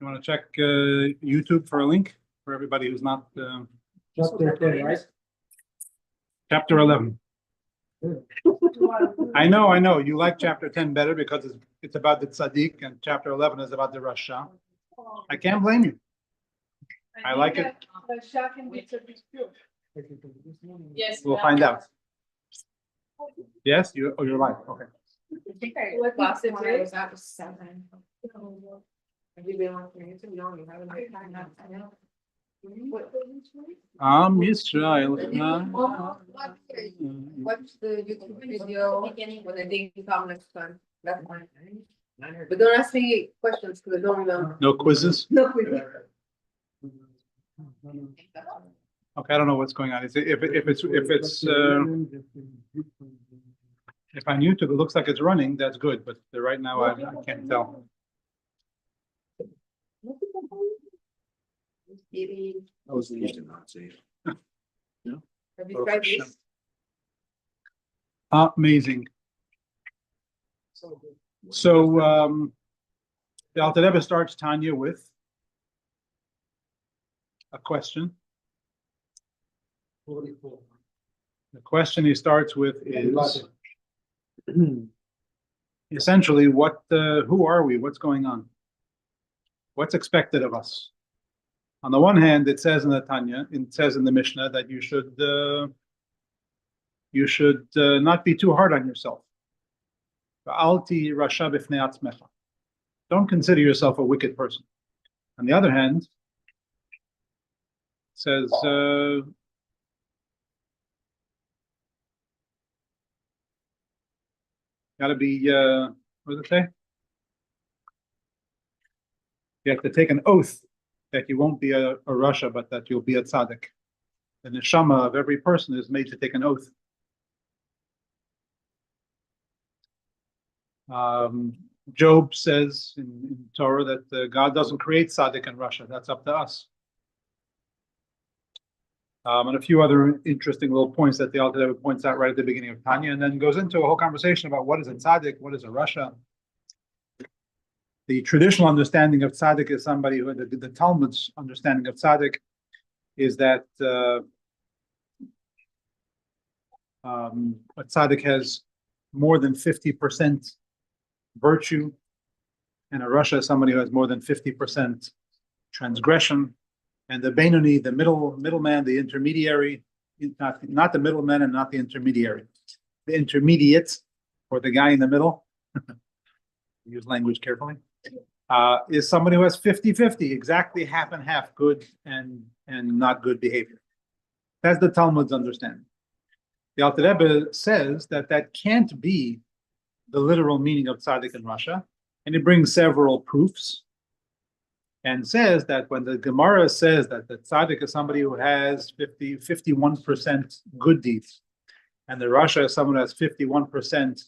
You want to check YouTube for a link for everybody who's not Chapter 10, right? chapter 11. I know. You like chapter 10 better because it's about the tzaddik, and chapter 11 is about the rasha. I can't blame you. I like it. Yes. We'll find out. Yes, you're right. Okay. I think I lost it when I was after 7. Have you been on YouTube? No, you haven't. Am Yisrael. Watch the YouTube video when the day comes next time. That's fine. But don't ask me questions because I don't remember. No quizzes? No quizzes. Okay, I don't know what's going on. If on YouTube it looks like it's running, that's good. But right now I can't tell. Maybe. I was used to not see it. Have you tried this? Amazing. So the Alter Rebbe starts Tanya with a question. The question he starts with is essentially who are we? What's going on? What's expected of us? On the one hand, it says in the Tanya, it says in the Mishnah that you should not be too hard on yourself. Don't consider yourself a wicked person. On the other hand, it says gotta be what does it say? You have to take an oath that you won't be a rasha, but that you'll be a tzaddik. The neshama of every person is made to take an oath. Job says in Torah that God doesn't create tzaddik and rasha. That's up to us. And a few other interesting little points that the Alter Rebbe points out right at the beginning of Tanya, and then goes into a whole conversation about what is a tzaddik, what is a rasha. The traditional understanding of tzaddik is somebody who, the Talmud's understanding of tzaddik is that a tzaddik has more than 50% virtue, and a rasha is somebody who has more than 50% transgression. And the Beinoni, the middleman, the intermediary, not the middleman and not the intermediary, the intermediate, or the guy in the middle, use language carefully, is somebody who has 50-50, exactly half and half, good and not good behavior. That's the Talmud's understanding. The Alter Rebbe says that can't be the literal meaning of tzaddik and rasha, and he brings several proofs. And says that when the Gemara says that the tzaddik is somebody who has 51% good deeds, and the rasha is someone who has 51%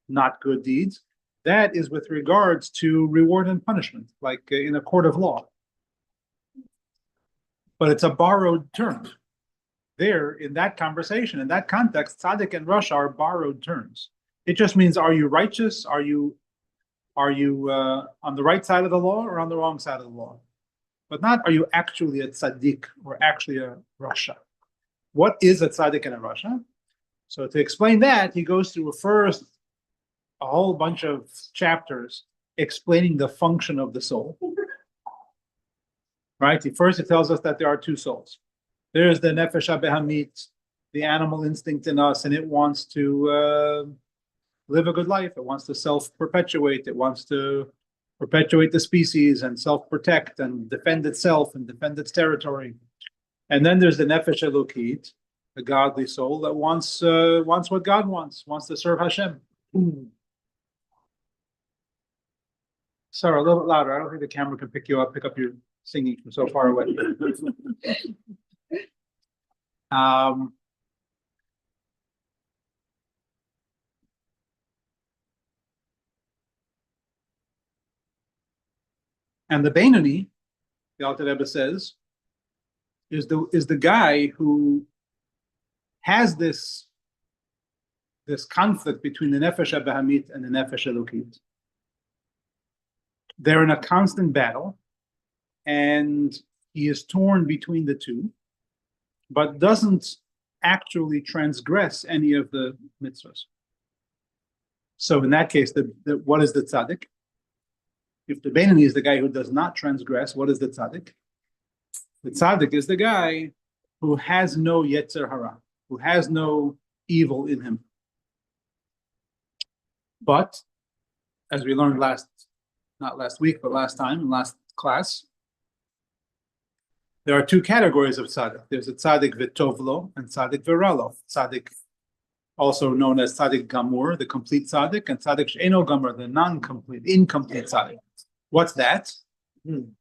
not good deeds, that is with regards to reward and punishment, like in a court of law. But it's a borrowed term. There, in that conversation, in that context, tzaddik and rasha are borrowed terms. It just means, are you righteous? Are you on the right side of the law or on the wrong side of the law? But not, are you actually a tzaddik or actually a rasha? What is a tzaddik and a rasha? So to explain that, he goes through a whole bunch of chapters explaining the function of the soul. Right? First, he tells us that there are two souls. There is the nefesh habehamit, the animal instinct in us, and it wants to live a good life. It wants to self-perpetuate. It wants to perpetuate the species and self-protect and defend itself and defend its territory. And then there's the nefesh elokit, the godly soul that wants what God wants to serve Hashem. Sorry, a little bit louder. I don't think the camera can pick up your singing from so far away. And the Beinoni, the Alter Rebbe says, is the guy who has this conflict between the nefesh habehamit and the nefesh elokit. they're in a constant battle, and he is torn between the two, but doesn't actually transgress any of the mitzvahs. So in that case, what is the tzaddik? If the Beinoni is the guy who does not transgress, what is the tzaddik? The tzaddik is the guy who has no yetzer hara, who has no evil in him. But, as we learned not last week, but last time, in last class, there are two categories of tzaddik. There's a tzaddik v'tovlo and tzaddik v'ralo. Tzaddik, also known as tzaddik gamur, the complete tzaddik, and tzaddik she'eno gamur, the non-complete, incomplete tzaddik. What's that?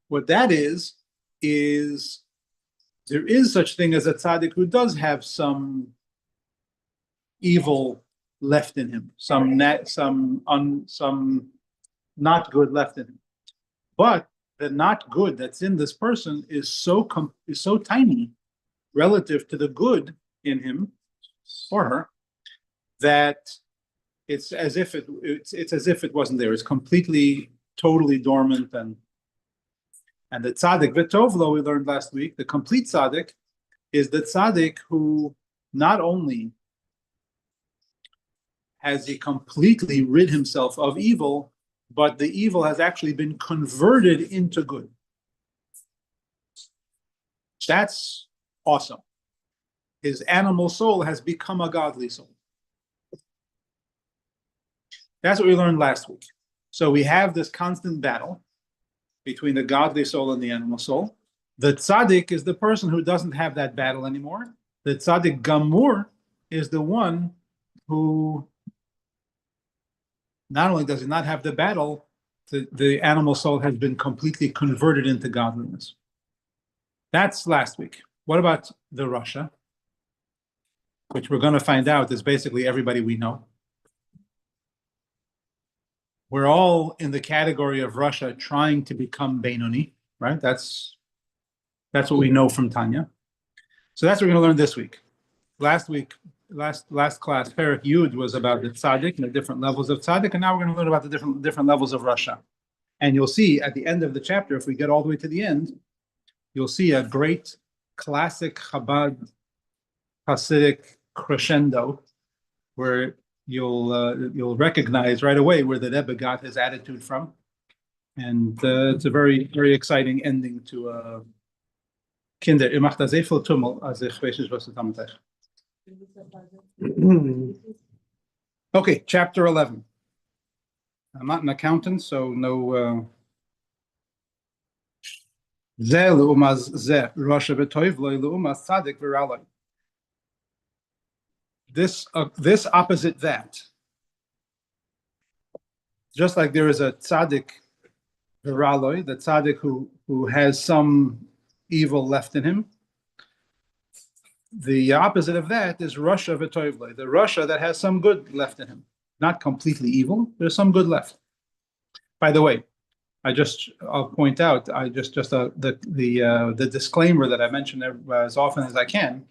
What that is there is such thing as a tzaddik who does have some evil left in him, some not good left in him. But the not good that's in this person is so tiny relative to the good in him or her that it's as if it wasn't there. It's completely, totally dormant. And the tzaddik v'tovlo we learned last week, the complete tzaddik is the tzaddik who not only has he completely rid himself of evil, but the evil has actually been converted into good. That's awesome. His animal soul has become a godly soul. That's what we learned last week. So we have this constant battle between the godly soul and the animal soul. The tzaddik is the person who doesn't have that battle anymore. The tzaddik gamur is the one who not only does he not have the battle, the animal soul has been completely converted into godliness. That's last week. What about the Russia? Which we're going to find out is basically everybody we know. We're all in the category of Russia trying to become Beinoni, right? That's what we know from Tanya. So that's what we're going to learn this week. Last class, Perek Yud was about the tzaddik and the different levels of tzaddik, and now we're going to learn about the different levels of Russia. And you'll see at the end of the chapter, if we get all the way to the end, you'll see a great classic Chabad Hasidic crescendo, where you'll recognize right away where the Rebbe got his attitude from, and it's a very, very exciting ending to Kinder. Ihr macht da sehr viel Tummel, also ich weiß nicht, was du damit hast. Okay, chapter 11. I'm not an accountant, so no. This opposite that. Just like there is a tzaddik viraloi, the tzaddik who has some evil left in him. The opposite of that is Russia v'toivloi, the Russia that has some good left in him. Not completely evil, there's some good left. By the way, I'll point out, the disclaimer that I mention as often as I can.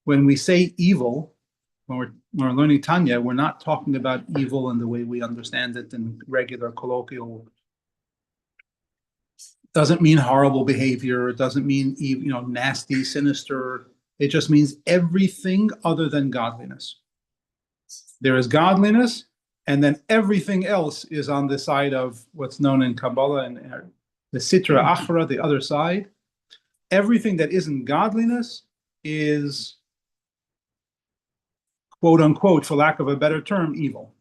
When we say evil, when we're learning Tanya, we're not talking about evil in the way we understand it in regular colloquial. Doesn't mean horrible behavior. It doesn't mean nasty, sinister. It just means everything other than godliness. There is godliness, and then everything else is on the side of what's known in Kabbalah and the Sitra Achra, the other side. Everything that isn't godliness is, quote unquote, for lack of a better term, evil.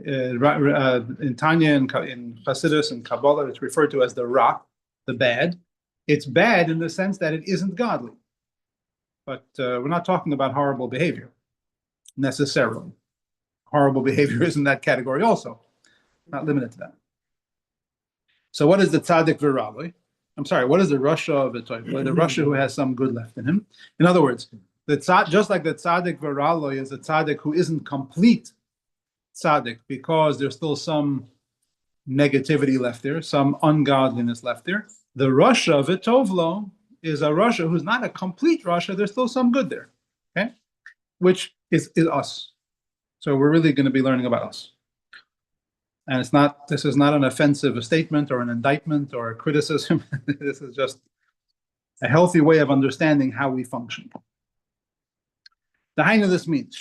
In Tanya, in Chassidus and Kabbalah, it's referred to as the Ra, the bad. It's bad in the sense that it isn't godly. But we're not talking about horrible behavior, necessarily. Horrible behavior is in that category also, not limited to that. So what is the tzaddik viraloi? I'm sorry, what is the Russia of it? The Russia who has some good left in him. In other words, just like the tzaddik viraloi is a tzaddik who isn't complete tzaddik because there's still some negativity left there, some ungodliness left there. The Russia of Vitovlo is a Russia who's not a complete Russia. There's still some good there, okay? Which is us. So we're really going to be learning about us. And this is not an offensive statement or an indictment or a criticism. This is just a healthy way of understanding how we function. The Hainu this means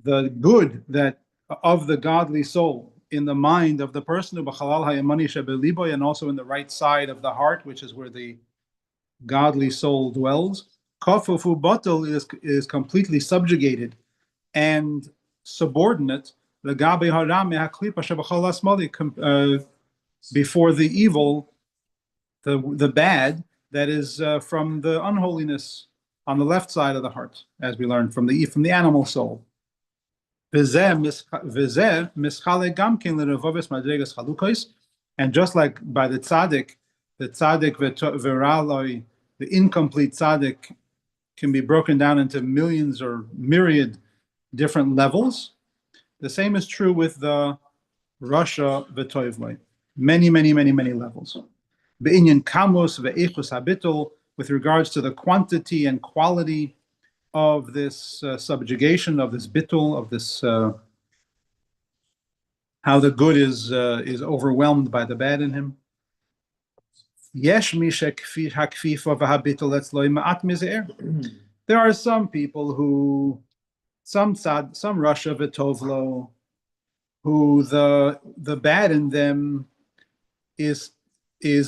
the good that of the godly soul in the mind of the person, and also in the right side of the heart, which is where the godly soul dwells. Kofufu batel is completely subjugated and subordinate before the evil, the bad that is from the unholiness on the left side of the heart, as we learned from the animal soul. And just like by the tzaddik veraloi, the incomplete tzaddik can be broken down into millions or myriad different levels. The same is true with the Rasha v'toivloi. Many levels. Be'inyan kamus ve'echus habitul, with regards to the quantity and quality of this subjugation, of this bittul, of this how the good is overwhelmed by the bad in him. There are some people who, some Rasha v'tovlo, who the bad in them is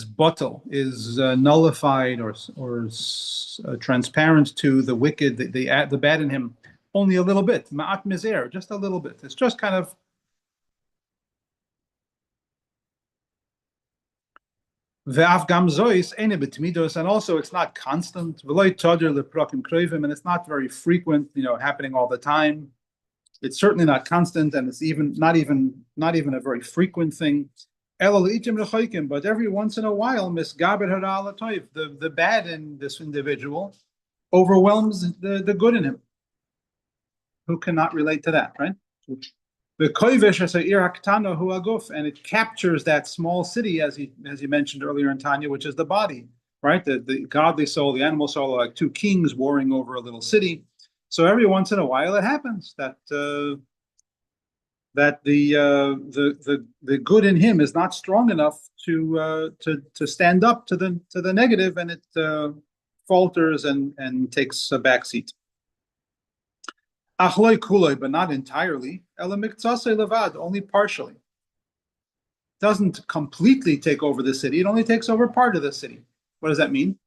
bottle, is nullified or transparent to the wicked, the bad in him, only a little bit, ma'at mizer, just a little bit. It's just kind of ve'af gam zois ene betmidos, and also it's not constant. V'loy toder leprakim krevim, and it's not very frequent, happening all the time. It's certainly not constant, and it's not even a very frequent thing. But every once in a while, the bad in this individual overwhelms the good in him. Who cannot relate to that, right? And it captures that small city, as you mentioned earlier in Tanya, which is the body, right? The godly soul, the animal soul are like two kings warring over a little city. So every once in a while, it happens that the good in him is not strong enough to stand up to the negative, and it falters and takes a backseat. Achloi kuloi, but not entirely. Ela miktsasei levad, only partially. Doesn't completely take over the city. It only takes over part of the city. What does that mean?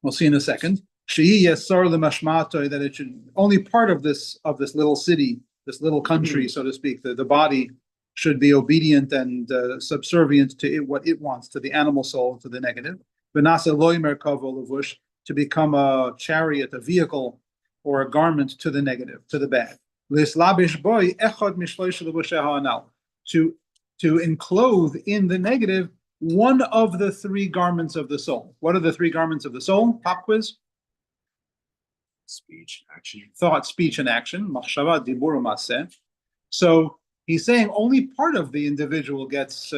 We'll see in a second. That it should only part of this little city, this little country, so to speak. The body should be obedient and subservient to what it wants, to the animal soul, to the negative. To become a chariot, a vehicle, or a garment to the negative, to the bad. To enclose in the negative one of the three garments of the soul. What are the three garments of the soul? Pop quiz. Speech, action. Thought, speech, and action. Machshava, dibur, u'maseh. So he's saying only part of the individual gets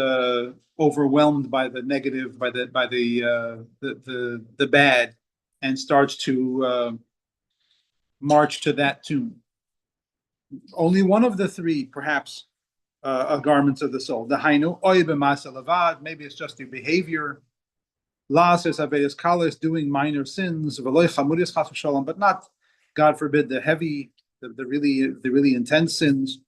overwhelmed by the negative, by the bad, and starts to march to that tune. Only one of the three, perhaps, garments of the soul. The hainu oy b'masa levad. Maybe it's just the behavior. La'ases avedas kalas, doing minor sins. V'loy chamuris chas v'shalom, but not, God forbid, the heavy, the really intense sins.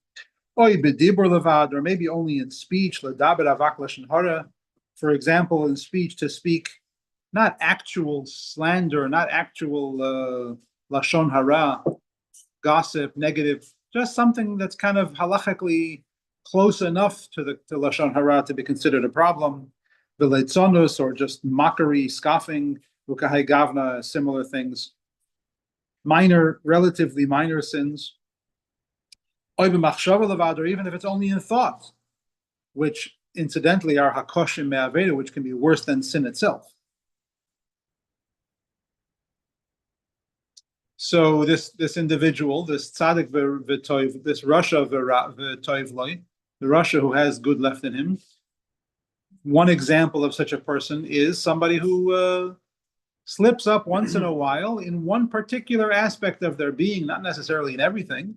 Oy b'dibur levad, or maybe only in speech. L'daber avak lashon hara. For example, in speech, to speak not actual slander, not actual lashon hara, gossip, negative, just something that's kind of halachically close enough to lashon hara to be considered a problem. V'leitzonus, or just mockery, scoffing, ukahai gavna, similar things. Relatively minor sins. Oy b'machshava levad, or even if it's only in thought, which incidentally are hakoshim me'aveda, which can be worse than sin itself. So this individual, this tzaddik v'toiv, this Rasha v'toivloi, the Rasha who has good left in him. One example of such a person is somebody who slips up once in a while in one particular aspect of their being, not necessarily in everything,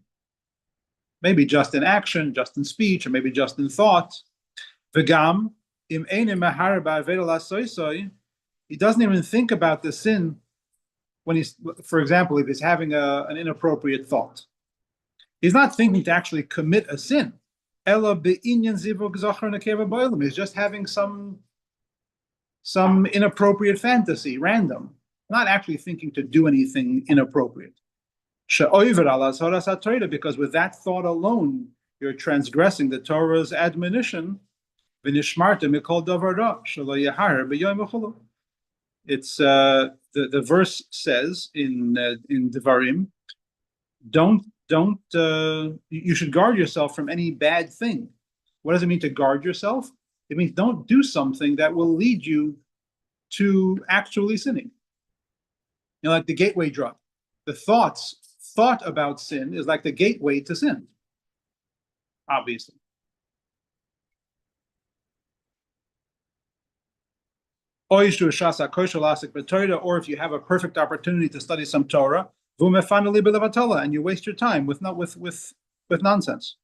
maybe just in action, just in speech, or maybe just in thought. V'gam, im einim mahar ba'aveda lasoisoi, he doesn't even think about the sin when he's, for example, if he's having an inappropriate thought. He's not thinking to actually commit a sin. Ela be'inyan zivug zachar nekeva ba'olam. He's just having some inappropriate fantasy, random, not actually thinking to do anything inappropriate. Because with that thought alone, you're transgressing the Torah's admonition. It's the verse says in Devarim, you should guard yourself from any bad thing. What does it mean to guard yourself? It means don't do something that will lead you to actually sinning. You know, like the gateway drug. The thought about sin is like the gateway to sin, obviously. Or if you have a perfect opportunity to study some Torah, and you waste your time with nonsense.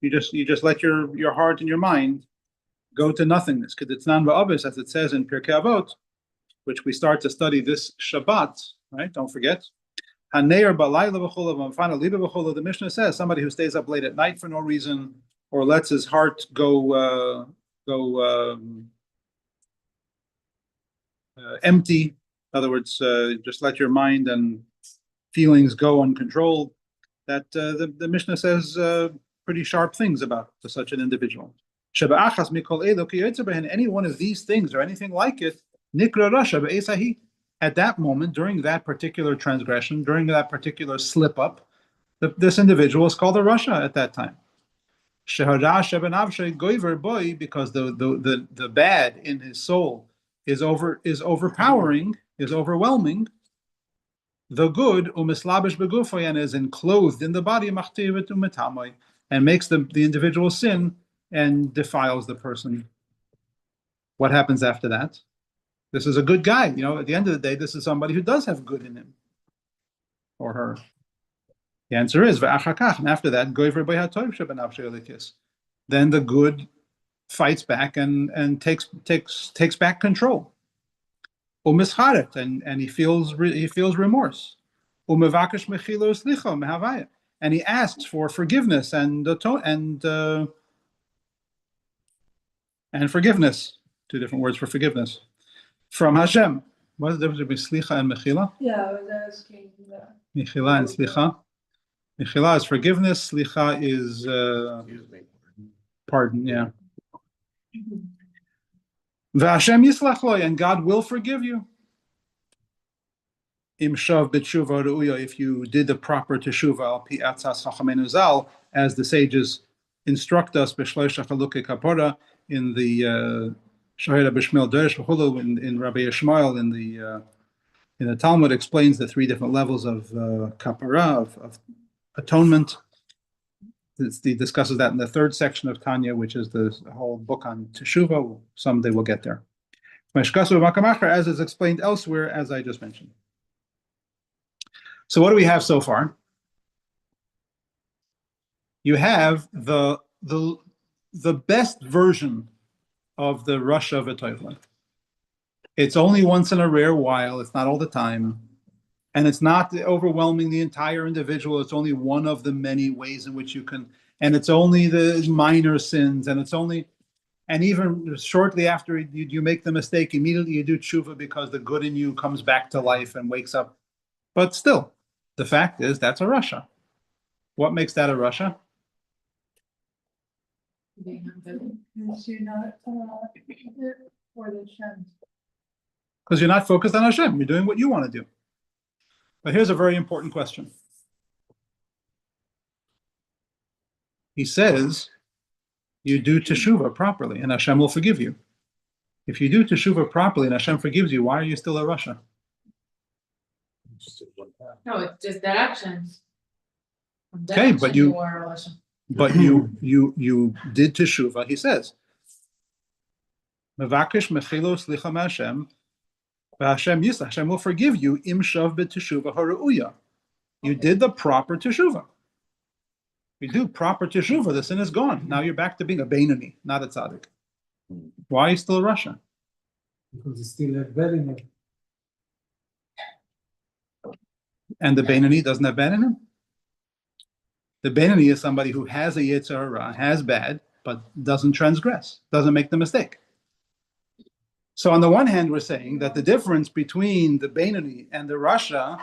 You just let your heart and your mind go to nothingness. Because it's non-ba'avis, as it says in Pirkei Avot, which we start to study this Shabbat, right? Don't forget. The Mishnah says somebody who stays up late at night for no reason, or lets his heart go empty. In other words, just let your mind and feelings go uncontrolled. That the Mishnah says pretty sharp things about such an individual. Any one of these things or anything like it, nikra rasha be'esahi. At that moment, during that particular transgression, during that particular slip up, this individual is called a rasha at that time. Because the bad in his soul is overpowering, is overwhelming. The good umislabish begufoyan is enclosed in the body and makes the individual sin and defiles the person. What happens after that? This is a good guy. You know, at the end of the day, this is somebody who does have good in him or her. The answer is, and after that, then the good fights back and takes back control. And he feels remorse. And he asks for forgiveness and forgiveness. Two different words for forgiveness from Hashem. What is the difference between slicha and mechila? Yeah, I was asking that. Mechila and slicha. Mechila is forgiveness. Slicha is pardon. Yeah. V'Hashem yislach lo, and God will forgive you. Im shav b'tshuva ru'uya, if you did the proper teshuva al pi atzas chachamenu zal, as the sages instruct us b'shloisha chalukei kapora in the Shahira B'Shmuel Deresh V'Chulu, in Rabbi Yishmael in the Talmud explains the three different levels of kapara, of atonement. He discusses that in the third section of Tanya, which is the whole book on Teshuvah. Someday we'll get there. As is explained elsewhere, as I just mentioned. So what do we have so far? You have the best version of the Rasha v'Toivla. It's only once in a rare while. It's not all the time. And it's not overwhelming the entire individual. It's only one of the many ways in which you can, and it's only the minor sins, and even shortly after you make the mistake, immediately you do tshuva because the good in you comes back to life and wakes up. But still, the fact is that's a Rasha. What makes that a Rasha? Because you're not for the Shem. Because you're not focused on Hashem. You're doing what you want to do. But here's a very important question. He says, you do teshuvah properly and Hashem will forgive you. If you do teshuvah properly and Hashem forgives you, why are you still a Rasha? No, it's just their actions. Okay, but you did teshuvah. He says, "Mevakish mechilo slicha Hashem Hashem Yisra, Hashem will forgive you. Im shav b'teshuva hara'uya. You did the proper teshuva. You do proper teshuva, the sin is gone. Now you're back to being a Beinoni, not a tzaddik. Why are you still Russia? Because it's still a bad in it. And the Beinoni doesn't have bad in him? The Beinoni is somebody who has a Yetzer Hara, has bad, but doesn't transgress, doesn't make the mistake. So on the one hand, we're saying that the difference between the Beinoni and the Rasha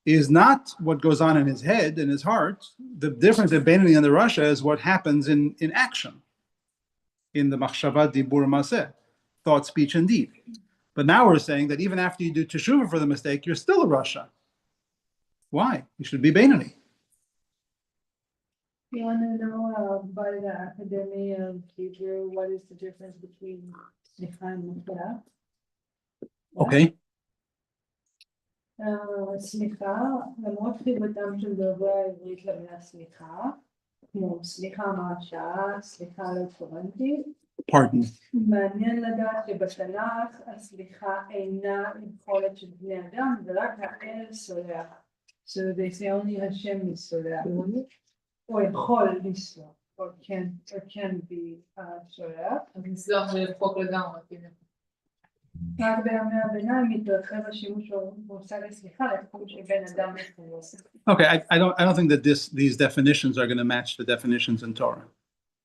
is not what goes on in his head, in his heart. The difference in Beinoni and the Rasha is what happens in action, in the Machshava, Dibur, Maseh, thought, speech, and deed. But now we're saying that even after you do Teshuvah for the mistake, you're still a Rasha. Why? You should be Beinoni. You wanna know by the Academy of Hebrew, what is the difference between Slicha and Mechila? Okay. סליחה, למרות חיבתם של דוברי העברית למילה סליחה, כמו סליחה מהשעה, סליחה לא התכוונתי, Pardon. מעניין לדעת שבתנ"ך הסליחה אינה יכולת של בני אדם, ורק האל סולח. So they say only Hashem is סולח. או יכול לסלוח, or can be סולח. אז נסלוח ולחוק לגמרי, כאילו. רק בימי הביניים מתרחב השימוש במושג הסליחה לתחום של בן אדם לחברו. Okay, I don't think that these definitions are going to match the definitions in Torah.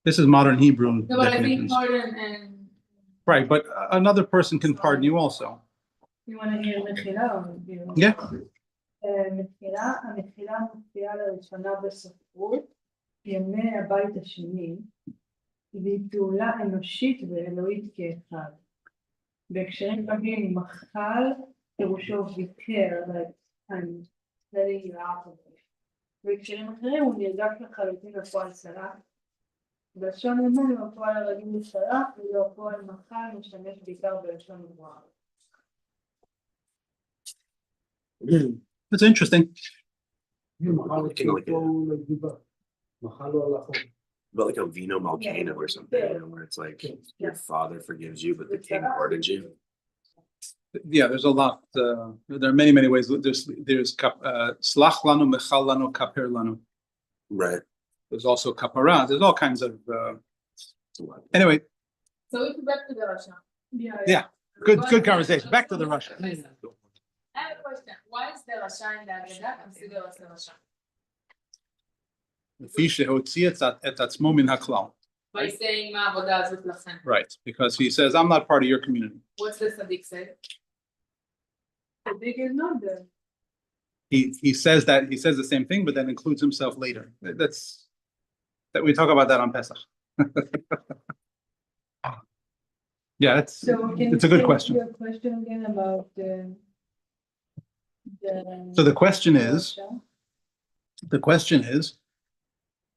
This is modern Hebrew No, but I think definitions. pardon and. Right, but another person can pardon you also. You want to hear מחילה? Yeah. המחילה מופיעה לראשונה בספרות, ימי הבית השני, והיא פעולה אנושית ואלוהית כאחד. בהקשרים רבים, מחל, פירושו ויתר, I'm letting you out of it. בהקשרים אחרים הוא נרגש לחלוטין לפועל סלח. בלשון ימין הוא הפועל הרגיל לסלח, ולא הפועל מחל משתמש בעיקר בלשון גבוהה. That's interesting. But like a vino malcana or something, you know, where it's like your father forgives you, but the king pardons you. Yeah, there's a lot. There are many ways. There's slach lanu, mechal lanu, kaper lanu. Right. There's also kapara. There's all kinds of. Anyway, So we go back to the Russia. yeah, good conversation. Back to the Russia. I have a question. Why is the Russia in the Agada considered as the Russia? לפי שהוציא את עצמו מן הכלל. By saying מה העבודה הזאת לכם. Right, because he says, I'm not part of your community. What's the Sadiq said? The big is not there. He says the same thing, but then includes himself later. That we talk about that on Pesach. Yeah, it's a good question. Your question again about So the question is,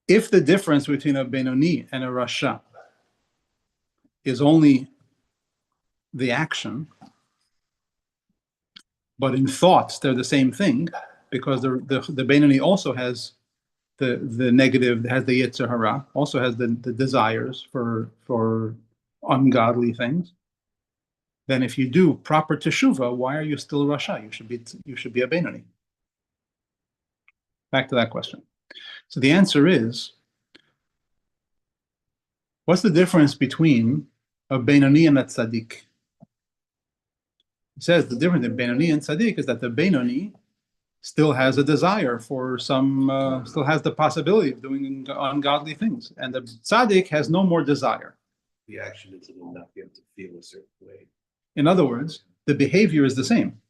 if the difference between a Benoni and a Rasha is only the action, but in thoughts they're the same thing, because the Benoni also has the negative, has the Yetzer Hara, also has the desires for ungodly things. Then if you do proper teshuvah, why are you still a Rasha? You should be a Benoni. Back to that question. So the answer is, what's the difference between a Benoni and a Tzaddik? It says the difference in Benoni and Tzaddik is that the Benoni still has a desire for still has the possibility of doing ungodly things. And the Tzaddik has no more desire. The action isn't enough, you have to feel a certain way. In other words, the behavior is the same.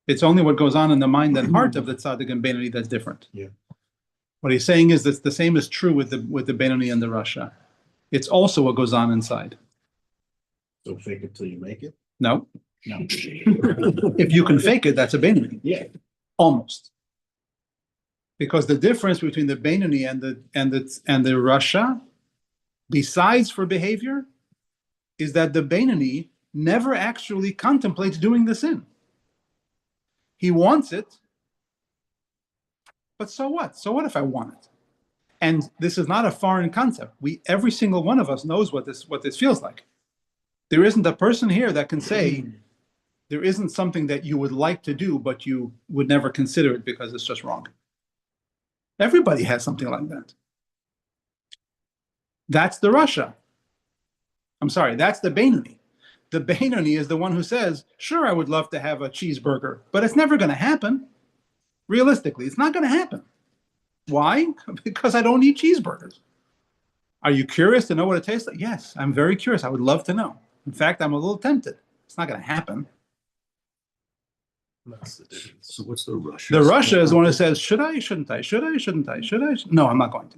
It's only what goes on in the mind and heart of the Tzaddik and Benoni that's different. Yeah. What he's saying is that the same is true with the Benoni and the Rasha. It's also what goes on inside. So fake it till you make it? No. No. If you can fake it, that's a Benoni. Yeah. Almost. Because the difference between the Benoni and the Rasha, besides for behavior, is that the Benoni never actually contemplates doing the sin. He wants it, but so what? So what if I want it? And this is not a foreign concept. Every single one of us knows what this feels like. There isn't a person here that can say, There isn't something that you would like to do, but you would never consider it because it's just wrong. Everybody has something like that. That's the Russia. I'm sorry, that's the Beinoni. The Beinoni is the one who says, sure, I would love to have a cheeseburger, but it's never going to happen. Realistically, it's not going to happen. Why? Because I don't eat cheeseburgers. Are you curious to know what it tastes like? Yes, I'm very curious. I would love to know. In fact, I'm a little tempted. It's not going to happen. That's the difference. So what's the Russia? The Russia is the one who says, should I, shouldn't I, should I, shouldn't I, should I? No, I'm not going to.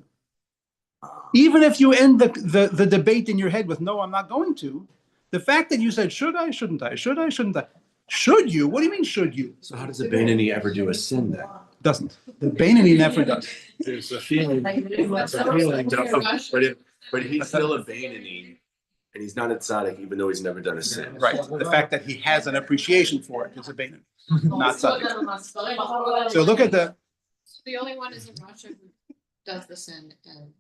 Even if you end the debate in your head with, no, I'm not going to, the fact that you said, should I, shouldn't I, should I, shouldn't I? Should you? What do you mean, should you? So how does the Beinoni ever do a sin then? Doesn't. The Beinoni never does. There's a feeling. There's a feeling. But he's still a Beinoni, and he's not a tzaddik, even though he's never done a sin. Right. The fact that he has an appreciation for it is a Beinoni, not tzaddik. So look at the only one is in Russia who does the sin and.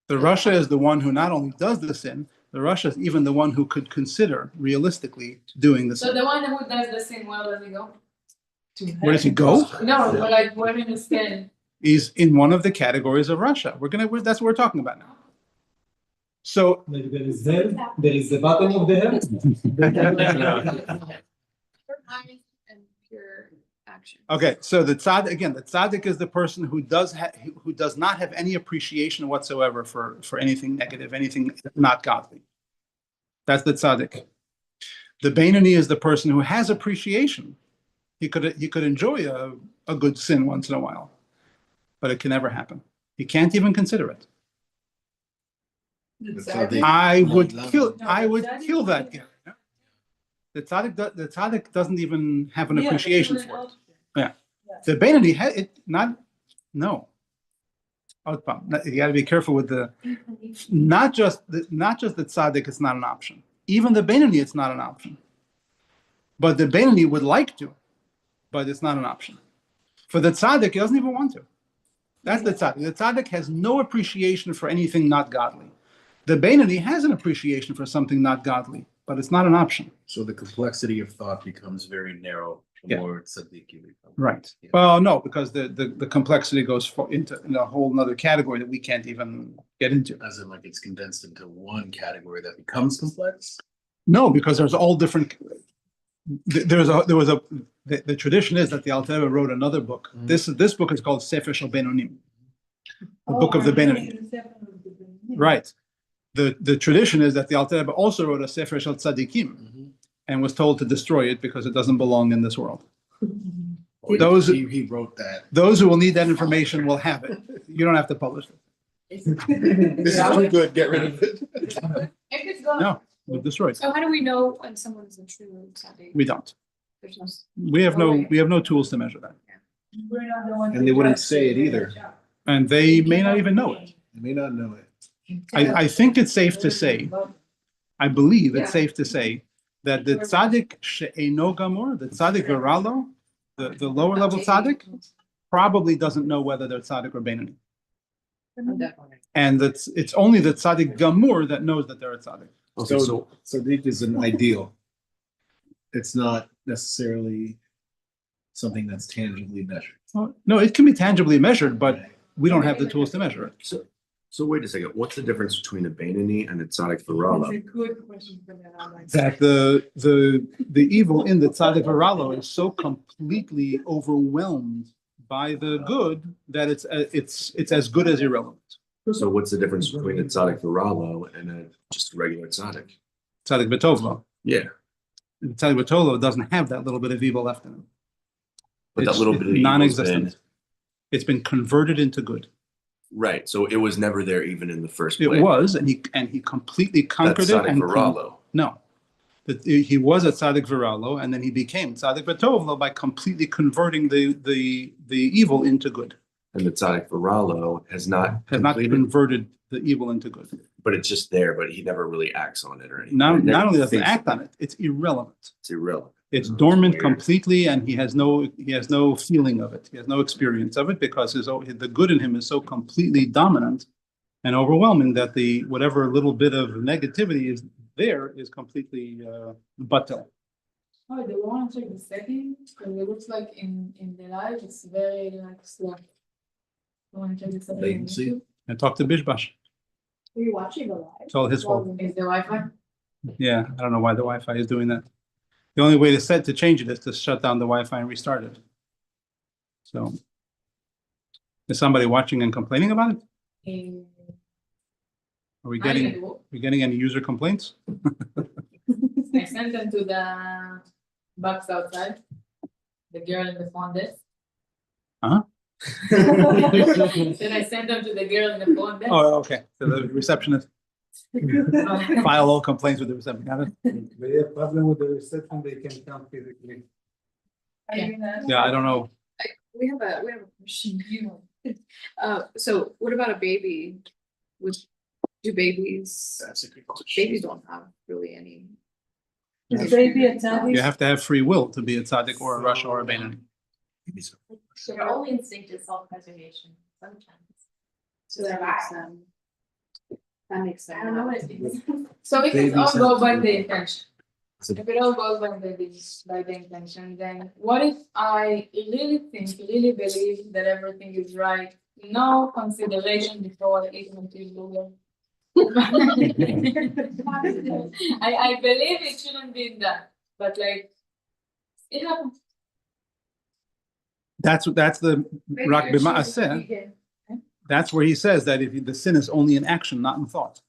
The Russia is the one who not only does the sin, the Russia is even the one who could consider realistically doing the So sin. the one who does the sin, where does he go? Where does he go? No, but like where in the sin? He's in one of the categories of Russia. That's what we're talking about now. So Like there is the bottom of the hell. Pure mind and pure action. okay, so the tzaddik is the person who does not have any appreciation whatsoever for anything negative, anything not godly. That's the tzaddik. The Beinoni is the person who has appreciation. He could enjoy a good sin once in a while, but it can never happen. He can't even consider it. I would kill that guy. The tzaddik doesn't even have an appreciation for it. Yeah, the Beinoni no. You got to be careful with not just the tzaddik. It's not an option. Even the Beinoni, it's not an option. But the Beinoni would like to, but it's not an option. For the tzaddik, he doesn't even want to. That's the tzaddik. The tzaddik has no appreciation for anything not godly. The Beinoni has an appreciation for something not godly, but it's not an option. So the complexity of thought becomes very narrow the Yeah. more tzaddik you become. Right. Yeah. Well, no, because the complexity goes into a whole nother category that we can't even get into. As in like it's condensed into one category that becomes complex. No, because there's all different. The tradition is that the Alter Rebbe wrote another book. Mhm. This book is called Sefer Shel Beinonim, the book of the Beinonim. Right. The tradition is that the Alter Rebbe also wrote a Sefer Shel Tzadikim and was told to destroy it because it doesn't belong in this world. Those- He wrote that. Those who will need that information will have it. You don't have to publish it. This is too good, get rid of it. If it's going. No, we'll destroy it. So how do we know when someone's a true tzaddik? We don't. There's no. We have no tools to measure that. And they wouldn't say it either. And they may not even know it. You may not know it. I think it's safe to say, I believe it's safe to say that the tzaddik she'eino gamor, the tzaddik viralo, the lower level tzaddik, probably doesn't know whether they're tzaddik or Beinoni. And it's only the tzaddik gamur that knows that they're a tzaddik. Okay, so Tzaddik is an ideal. It's not necessarily something that's tangibly measured. No, it can be tangibly measured, but we don't have the tools to measure it. so wait a second. What's the difference between a Beinoni and a tzaddik viralo? It's a good question for the rabbi. That the evil in the tzaddik viralo is so completely overwhelmed by the good that it's as good as irrelevant. So what's the difference between a tzaddik viralo and a just regular tzaddik? Tzaddik betovlo. Yeah, The tzaddik betovlo doesn't have that little bit of evil left in him. but that It's little bit of evil's non-existent. been- It's been converted into good. Right, so it was never there even in the first It place. was, and he completely conquered That's it. tzaddik And viralo. no, that he was a tzaddik viralo, and then he became tzaddik betovlo by completely converting the evil into good. And the tzaddik viralo has not Has not completed, converted the evil into good. but it's just there, but he never really acts on it or anything. Not He never only does it thinks act about on it, it's irrelevant. It's irrelevant. It's That's dormant weird. completely, and he has no feeling of it. He has no experience of it because the good in him is so completely dominant and overwhelming that whatever little bit of negativity is there is completely batel. Oh, they want to check the settings, because it looks like in the live, it's very like slow. You want to check the settings? on Latency. YouTube? And talk to Bishbash. Are you watching the live? It's all his fault. Is the Wi-Fi? Yeah, I don't know why the Wi-Fi is doing that. The only way to change it is to shut down the Wi-Fi and restart it. So, is somebody watching and complaining about it? Are we getting any user complaints? I sent them to the box outside. The girl in the phone desk. Then I sent them to the girl in the phone desk. Oh, okay. So the receptionist file all complaints with the receptionist. Got it? They have problem with the reception, they can come physically. Yeah, I don't know. We have a question. So what about a baby? Do babies, That's a good question. babies don't have really any. Is baby a tzaddik? You have to have free will to be a tzaddik or a rasha or a Beinoni. Their only instinct is self-preservation sometimes. So that makes sense. That makes sense. I don't know what it means. So if it Babies all have goes by to- the intention. If it all goes by the intention, then what if I really really believe that everything is right? No consideration before I eat my cheeseburger. I believe it shouldn't be that, but like, it happens. That's the rak b'ma'aseh. That's where he says that if the sin is only in action, not in thought.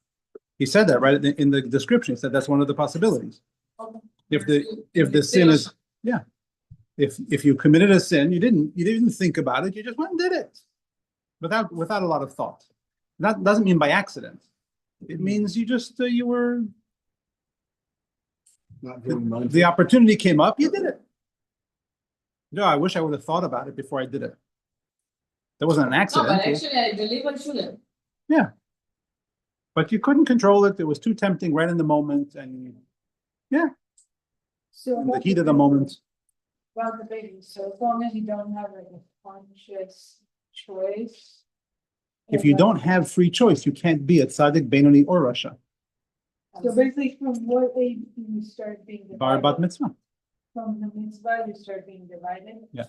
He said that right in the description. He said that's one of the possibilities. If the sin is, yeah, if you committed a sin, you didn't think about it, you just went and did it without a lot of thought. That doesn't mean by accident. It means you were, Not very mindful. the opportunity came up, you did it. No, I wish I would have thought about it before I did it. That wasn't an No, accident. but actually, I believe I shouldn't. But you couldn't control it. It was too tempting right in the moment, and So in the heat of the moment. about the baby, so as long as you don't have like a conscious choice. If you don't have free choice, you can't be a tzaddik, Beinoni, or rasha. So basically, from what age do you start being Bar divided? bat mitzvah. From the mitzvah, you start being divided? Yeah.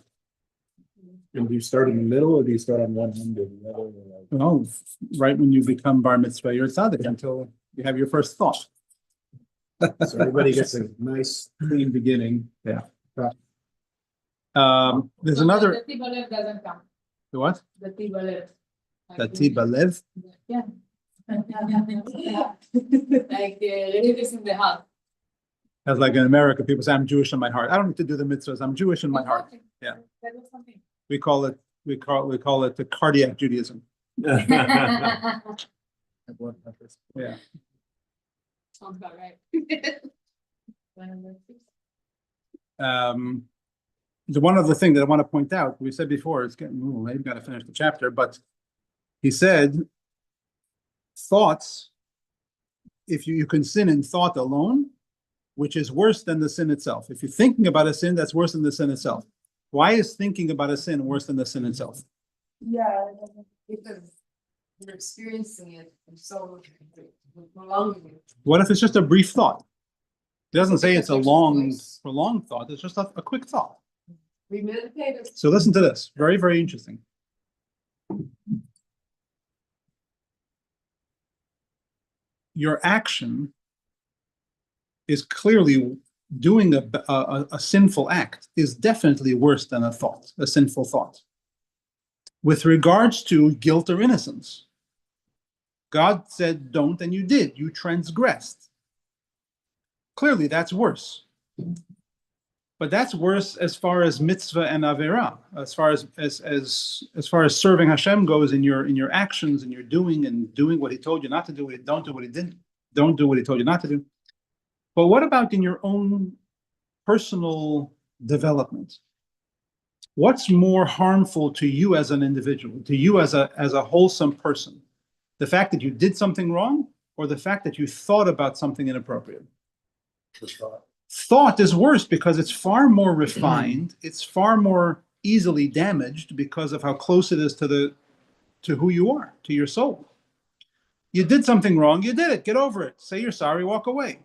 And do you start in the middle or do you start on one end or the other? No, right when you become bar mitzvah, you're a tzaddik until you have your first thought. So everybody gets a nice clean beginning. There's So another, The Tibalev doesn't count, the what? the Tibalev. The Tibalev. Yeah. Like, religious in the heart. As like in America, people say, I'm Jewish in my heart. I don't need to do the mitzvahs. I'm Jewish in my heart. Exactly. Yeah. That was something. We call it the cardiac Judaism. Yeah. Sounds about right. The one other thing that I want to point out, we said before, it's getting, I've got to finish the chapter, but he said, thoughts, if you can sin in thought alone, which is worse than the sin itself. If you're thinking about a sin, that's worse than the sin itself. Why is thinking about a sin worse than the sin itself? Yeah. Because you're experiencing it for so long. What if it's just a brief thought? It doesn't say it's a long, prolonged thought. It's just a quick thought. We meditated. So listen to this. Very, very interesting. Your action is clearly doing a sinful act is definitely worse than a thought, a sinful thought. With regards to guilt or innocence, God said don't and you did, you transgressed. Clearly that's worse. But that's worse as far as mitzvah and avera, as far as serving Hashem goes in your actions and your doing what He told you not to do, don't do what He didn't, don't do what He told you not to do. But what about in your own personal development? What's more harmful to you as an individual, to you as a wholesome person? The fact that you did something wrong, or the fact that you thought about something inappropriate? Thought is worse because it's far more refined, it's far more easily damaged because of how close it is to who you are, to your soul. You did something wrong, you did it, get over it, say you're sorry, walk away.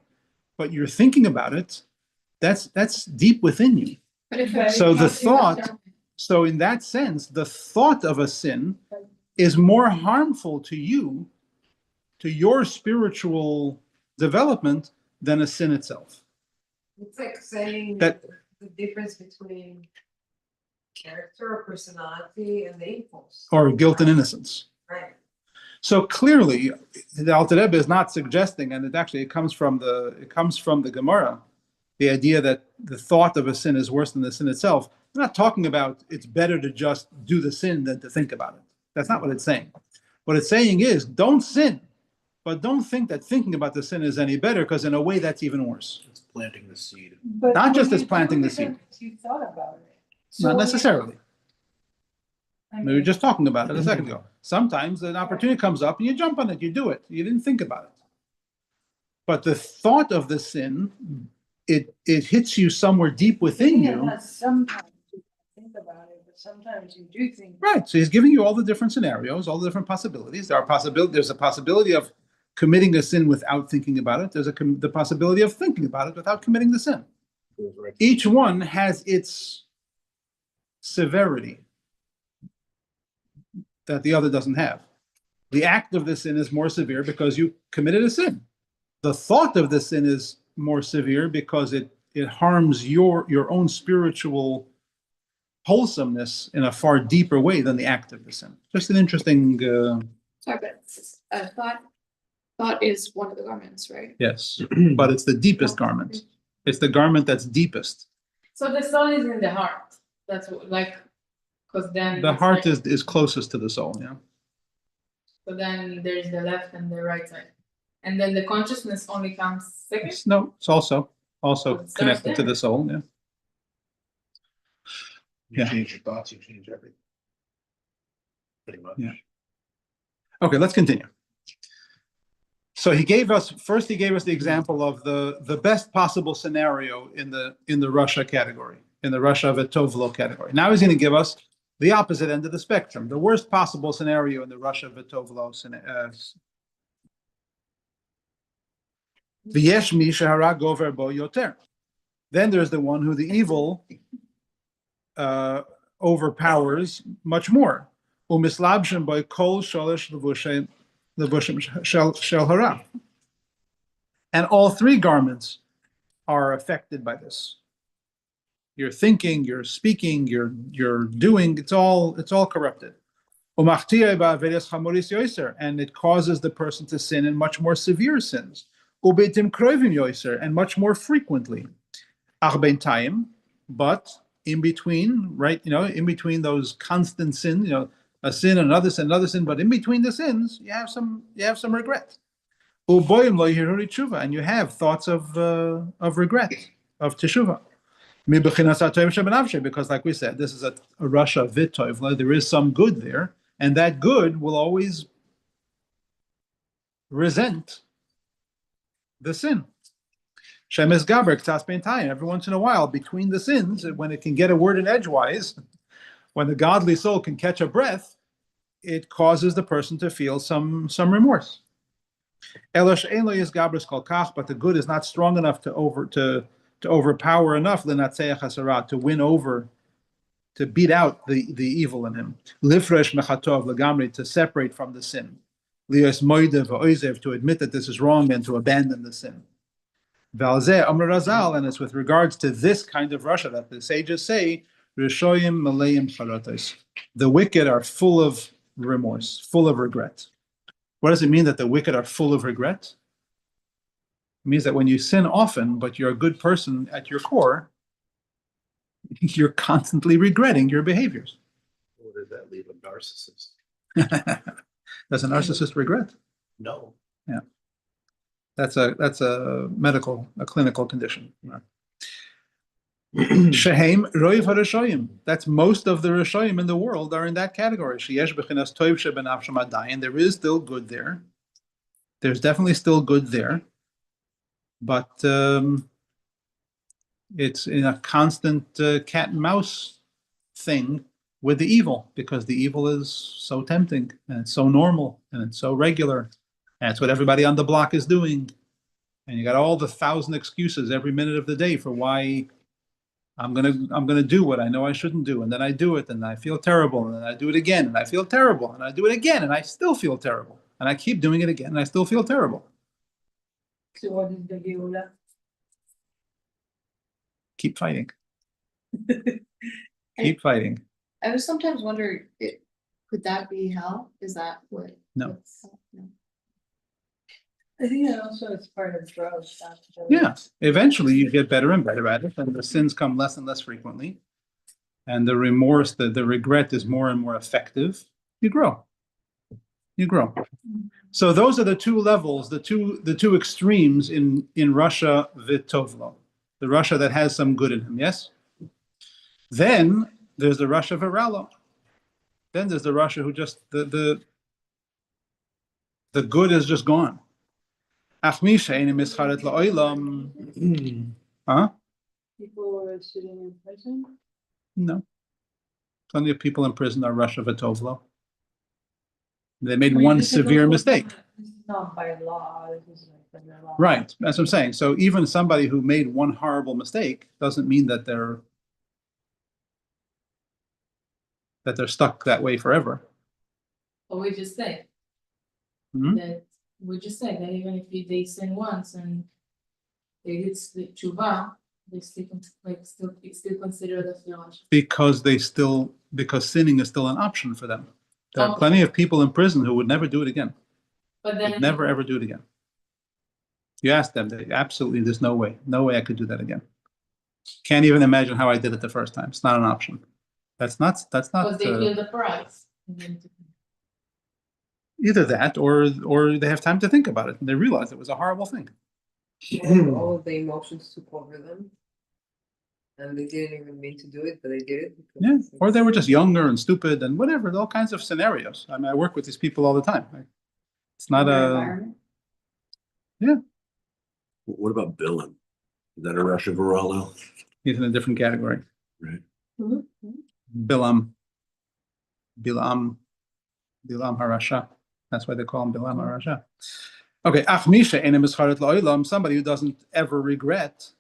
But you're thinking about it, That's deep within you. But if But So the it's thought, so in that sense, the thought of a sin is more harmful to you, to your spiritual development, than a sin itself. It's like saying That- the difference between character or personality and the impulse. Or guilt and innocence. Right. So clearly, the Alter Rebbe is not suggesting, and it comes from the Gemara, the idea that the thought of a sin is worse than the sin itself. We're not talking about it's better to just do the sin than to think about it. That's not what it's saying. What it's saying is don't sin, but don't think that thinking about the sin is any better, because in a way that's even worse. It's planting the seed. But Not just when as you planting do the it, seed. You thought about it. So Not when you- necessarily. I We were mean, just talking about it a second ago. Sometimes an opportunity comes up and you jump on it, you do it. You didn't think about it. But the thought of the sin, it hits you somewhere deep within yeah, you. sometimes you think about it, but sometimes you do think. Right. So he's giving you all the different scenarios, all the different possibilities. There's a possibility of committing a sin without thinking about it. There's the possibility of thinking about it without committing the sin. Each one has its severity that the other doesn't have. The act of the sin is more severe because you committed a sin. The thought of the sin is more severe because it harms your own spiritual wholesomeness in a far deeper way than the act of the sin. Just an interesting, Sorry, but thought is one of the garments, right? yes, but it's the deepest garment. It's the garment that's deepest. So the soul is in the heart. That's what, like, because then The it's heart like- is closest to the soul, yeah. So then there's the left and the right side, and then the consciousness only comes second. It's also It starts connected to there. the soul, yeah. You Yeah. change your thoughts, you change everything. Pretty much. Yeah. Okay, let's continue. So he gave us the example of the best possible scenario in the Russia category, in the Russia Vetovlo category. Now he's going to give us the opposite end of the spectrum, the worst possible scenario in the Russia Vetovlo V'yesh mi shehara gover bo yoter. Then there's the one who the evil overpowers much more. Umislabshem by kol sholish levushim shel hara. And all three garments are affected by this. Your thinking, your speaking, your doing, it's all corrupted. And it causes the person to sin in much more severe sins. And much more frequently. But in between, right, in between those constant sins, a sin, another sin, but in between the sins, you have some regret. And you have thoughts of regret, of teshuvah. Because like we said, this is a Russia Vitov, there is some good there, and that good will always resent the sin. Shemes Gaber, Ktas every once in a while, between the sins, when it can get a word in edgewise, when the godly soul can catch a breath, it causes the person to feel some remorse. Elosh Elo is Gabras Kolkach, but the good is not strong enough to overpower enough Linatseach Hasarat, to win over, to beat out the evil in him. Lifresh Mechatov Lagamri, to separate from the sin. Lios Moidev Oizev, to admit that this is wrong and to abandon the sin. Valzeh Amr Razal, and it's with regards to this kind of Russia that the sages say, Rishoyim Maleim Charatos. The wicked are full of remorse, full of regret. What does it mean that the wicked are full of regret? It means that when you sin often, but you're a good person at your core, you're constantly regretting your behaviors. What does that leave a narcissist? Does a narcissist regret? No. Yeah. That's a clinical condition. Shehem roiv harashoyim. That's most of the rashoyim in the world are in that category. Sheyesh bechinas toiv shebenafsham adayin. There is still good there. There's definitely still good there, but it's in a constant cat and mouse thing with the evil, because the evil is so tempting and it's so normal and it's so regular, and it's what everybody on the block is doing. And you got all the 1,000 excuses every minute of the day for why I'm gonna do what I know I shouldn't do, and then I do it, and I feel terrible, and then I do it again, and I feel terrible, and I do it again, and I still feel terrible, and I keep doing it again, and I still feel terrible. So what is the Geula? Keep fighting. Keep fighting. I would sometimes wonder, could that be hell? Is that what? No. No. I think that also it's part of growth. Yeah, eventually you get better and better at it, and the sins come less and less frequently. And the remorse, the regret is more and more effective. You grow. You grow. So those are the two levels, the two extremes in Russia Vitovlo. The Russia that has some good in him, yes? Then there's the Russia Viralo. Then there's the Russia who just the good is just gone. Huh? People are sitting in prison. No. Plenty of people in prison are Russia Vitovlo. They made I mean, one this is severe also mistake. This is not by law, this is like by the law. Right. That's what I'm saying. So even somebody who made one horrible mistake doesn't mean that they're stuck that way forever. But we just say Mhm. that that even if they sin once and they did split tshuva, they still it's still considered as Yerash. Because sinning is still an option for them. There are Okay. plenty of people in prison who would never do it again. But Would then never ever do it again. You ask them, they absolutely, there's no way I could do that again. Can't even imagine how I did it the first time. It's not an option. That's not. because they feel the price. Either that or they have time to think about it and they realize it was a horrible thing. All of the emotions took over them. And they didn't even mean to do it, but they did it. because Yeah, or they were it's- just younger and stupid and whatever, all kinds of scenarios. I mean, I work with these people all the time. It's not Their a, environment. What about Bilam? Is that a Russia Viralo? he's in a different category. Right. Bilam Harasha. That's why they call him Bilam Harasha. Okay, Achmisha enem ischaret la'olam, somebody who doesn't ever regret.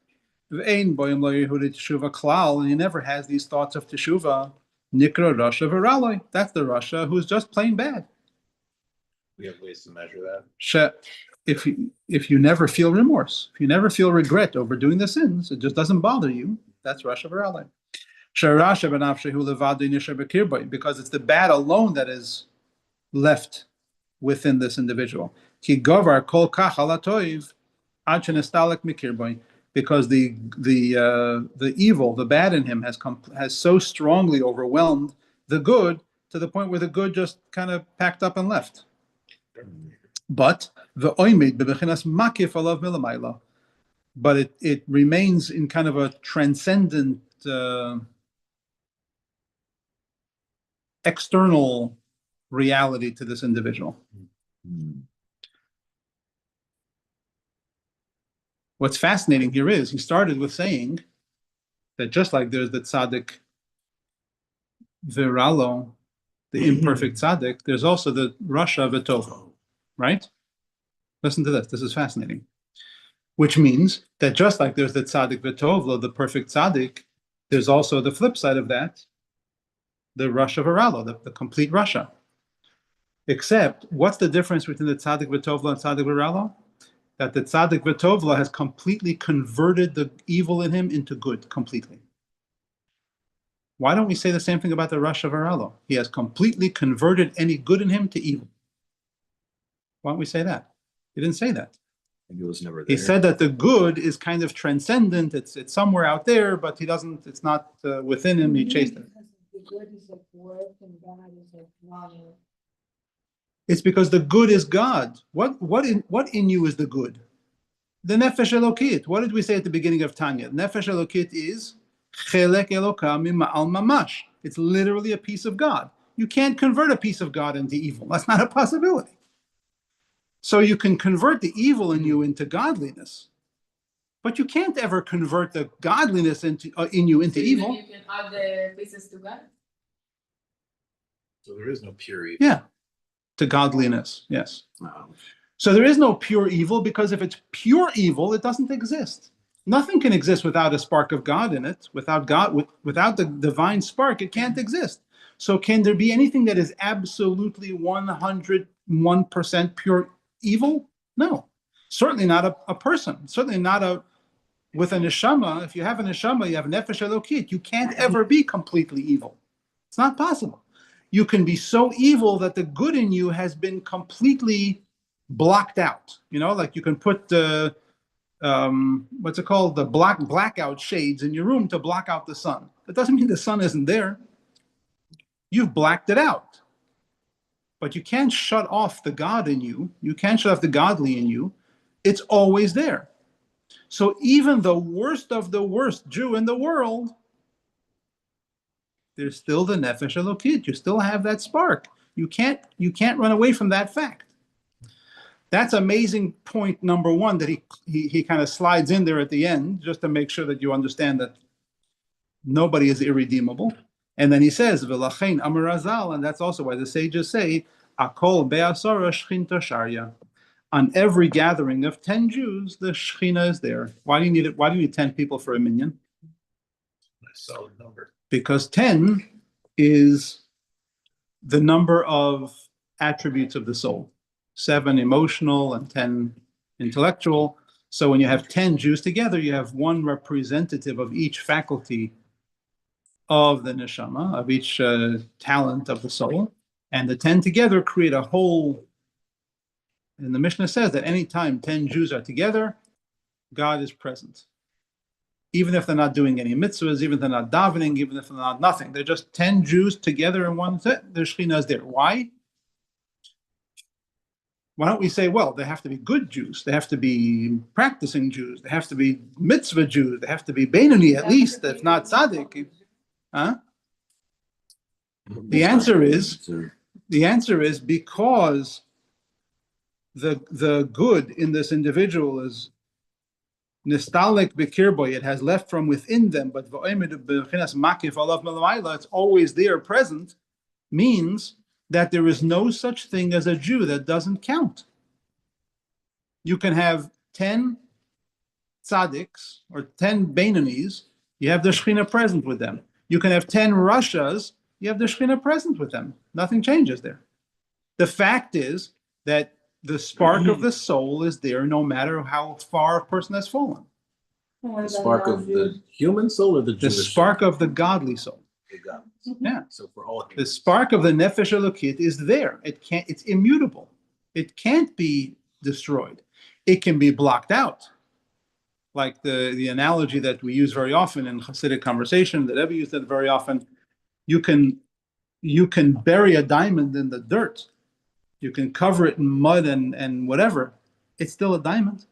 Ve'ein boyim lo yehuda teshuva klal, and he never has these thoughts of teshuva. Nikra Russia Viraloi. That's the Russia who's just plain bad. We have ways to measure that. If you never feel remorse, if you never feel regret over doing the sins, it just doesn't bother you. That's Russia Viraloi. Because it's the bad alone that is left within this individual. Because the evil, the bad in him has so strongly overwhelmed the good to the point where the good just kind of packed up and left. But it remains in kind of a transcendent external reality to this individual. What's fascinating here is he started with saying that just like there's the tzaddik viralo, the imperfect tzaddik, there's also the Russia v'tov, right? Listen to this. This is fascinating. Which means that just like there's the tzaddik v'tovlo, the perfect tzaddik, there's also the flip side of that, the Russia viralo, the complete Russia. Except, what's the difference between the tzaddik v'tovlo and tzaddik viralo? That the tzaddik v'tovla has completely converted the evil in him into good, completely. Why don't we say the same thing about the Russia Viralo? He has completely converted any good in him to evil. Why don't we say that? He didn't say that. Maybe it was never there. He said that the good is kind of transcendent. It's somewhere out there, but he doesn't. It's not within him. He chased it. The good is like work and bad is like non-work. It's because the good is God. What in you is the good? The nefesh elokit. What did we say at the beginning of Tanya? Nefesh elokit is chelek elokah mima'al mamash. It's literally a piece of God. You can't convert a piece of God into evil. That's not a possibility. So you can convert the evil in you into godliness, but you can't ever convert the godliness in you into evil. You can add the pieces to God. So there is no pure evil. Yeah, to godliness. Yes. So there is no pure evil, because if it's pure evil, it doesn't exist. Nothing can exist without a spark of God in it. Without God, without the divine spark, it can't exist. So can there be anything that is absolutely 101% pure evil? No. Certainly not a person. Certainly not with a neshama. If you have a neshama, you have nefesh elokit. You can't ever be completely evil. It's not possible. You can be so evil that the good in you has been completely blocked out. Like you can put the what's it called? The blackout shades in your room to block out the sun. That doesn't mean the sun isn't there. You've blacked it out. But you can't shut off the God in you. You can't shut off the godly in you. It's always there. So even the worst of the worst Jew in the world, there's still the nefesh elokit. You still have that spark. You can't run away from that fact. That's amazing point number one that he kind of slides in there at the end, just to make sure that you understand that nobody is irredeemable. And then he says, "V'lachein amar Razal," and that's also why the sages say, "Akol be'asara shchinta sharya." On every gathering of 10 Jews, the Shechina is there. Why do you need it? Why do you need 10 people for a minyan? Solid number. Because 10 is the number of attributes of the soul. 7 emotional and 10 intellectual. So when you have 10 Jews together, you have one representative of each faculty of the neshama, of each talent of the soul. And the 10 together create a whole. And the Mishnah says that anytime 10 Jews are together, God is present. Even if they're not doing any mitzvahs, even if they're not davening, even if they're not nothing. They're just 10 Jews together in one set, the Shekhinah is there. Why? Why don't we say, well, they have to be good Jews. They have to be practicing Jews. They have to be mitzvah Jews. They have to be Beinoni at least, if not tzaddik. Huh? The answer is because the good in this individual is nistalik b'kirboy. It has left from within them, but it's always there, present, means that there is no such thing as a Jew that doesn't count. You can have 10 tzaddiks or 10 Beinonis, you have the Shekhinah present with them. You can have 10 Rashas, you have the Shekhinah present with them. Nothing changes there. The fact is that the spark of the soul is there no matter how far a person has fallen. The spark of the human soul or the The Jewish spark of the godly soul. soul? Yeah. So for all The spark of the nefesh elokit is there. It's immutable. It can't be destroyed. It can be blocked out. Like the analogy that we use very often in Hasidic conversation, that Rebbe used it very often. You can bury a diamond in the dirt. You can cover it in mud and whatever. It's still a diamond.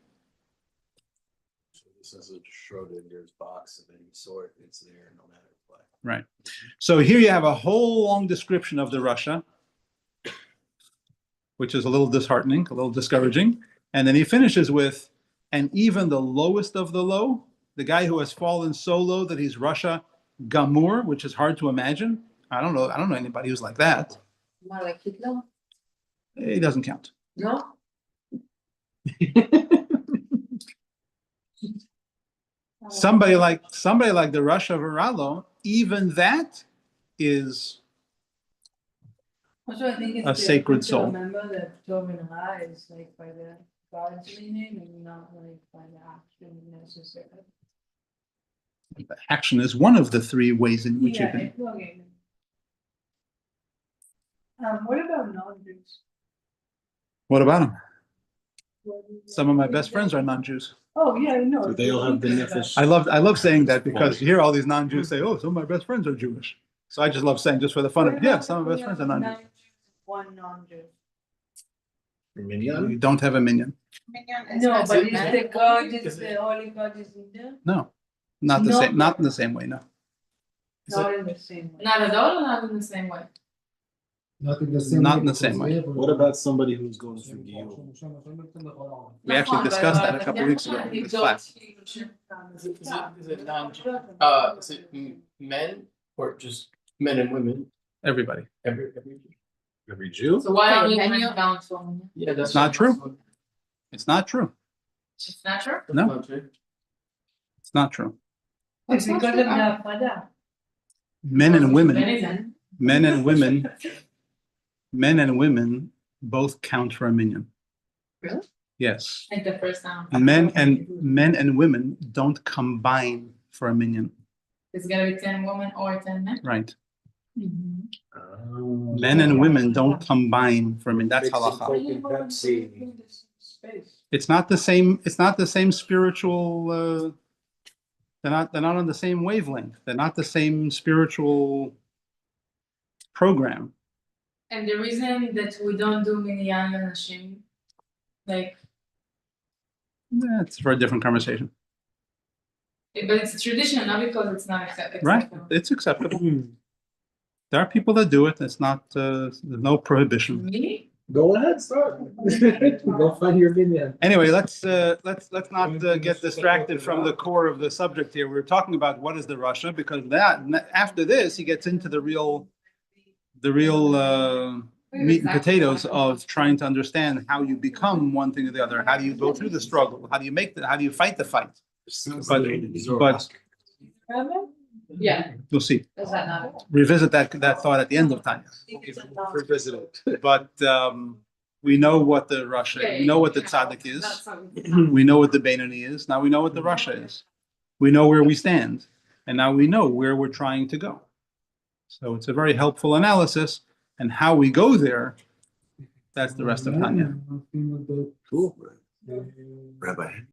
So this is a Schrodinger's box of any sort. It's there no matter what. Right. So here you have a whole long description of the Rasha, which is a little disheartening, a little discouraging. And then he finishes with, and even the lowest of the low, the guy who has fallen so low that he's Rasha Gamur, which is hard to imagine. I don't know anybody who's like that. More like Hitler? He doesn't count. No? Somebody like the Rasha Varalo, even that is Also, I think a it's sacred important to soul. remember that Tov and Ra is like by the God's meaning and not like by the action necessarily. Action is one of the 3 ways in which you Yeah, can. okay. What about non-Jews? What about them? What do you- Some of my best friends are non-Jews. Oh, yeah, I know. Do they all have the nefesh? I love saying that because you hear all these non-Jews say, "Oh, some of my best friends are Jewish." So I just love saying, just for the fun of, yeah, some of my best friends are non-Jews. One non-Jew. Minyan? You don't have a minyan. No, but is the God, is the holy God is in there? No, not the same. Not in the same way. No. Not in the same way. Not at all, or not in the same way? Not in the same Not way. in the same way. What about somebody who's going for Giyur? We actually discussed that a couple weeks ago in this class. Is it non, is it men or just men and women? Everybody. Every Jew? So why are we Okay, in Daniel. council? Yeah, that's Not true. It's not true. It's not true. No, it's not true. It's because of the הפרדה. Men and women, Feminism. men and women, men and women both count for a minion. Really? Yes. Like the first time. Men and women don't combine for a minion, It's gonna be 10 women or 10 men. right? Men and women don't combine for a minion. That's halacha. It's not the same. It's not the same spiritual. They're not on the same wavelength. They're not the same spiritual program. And the reason that we don't do minyan l'nashim, like, That's for a different conversation, but it's a tradition, not because it's not acceptable. right? It's acceptable. There are people that do it. It's not. There's no prohibition. Me? Go ahead, start. Go find your opinion. Anyway, let's not get distracted from the core of the subject here. We're talking about what is the Russia, because after this he gets into the real meat and potatoes of trying to understand how you become one thing or the other. How do you go through the struggle? How do you fight the fight? But Yeah, we'll see. does that not? Revisit that thought at the end of time. Revisit it. But we know what the Russia, we know what the tzaddik is. We know what the Beinoni is. Now we know what the Russia is. We know where we stand, and now we know where we're trying to go. So it's a very helpful analysis, and how we go there, that's the rest of Tanya. Cool. Rabbi.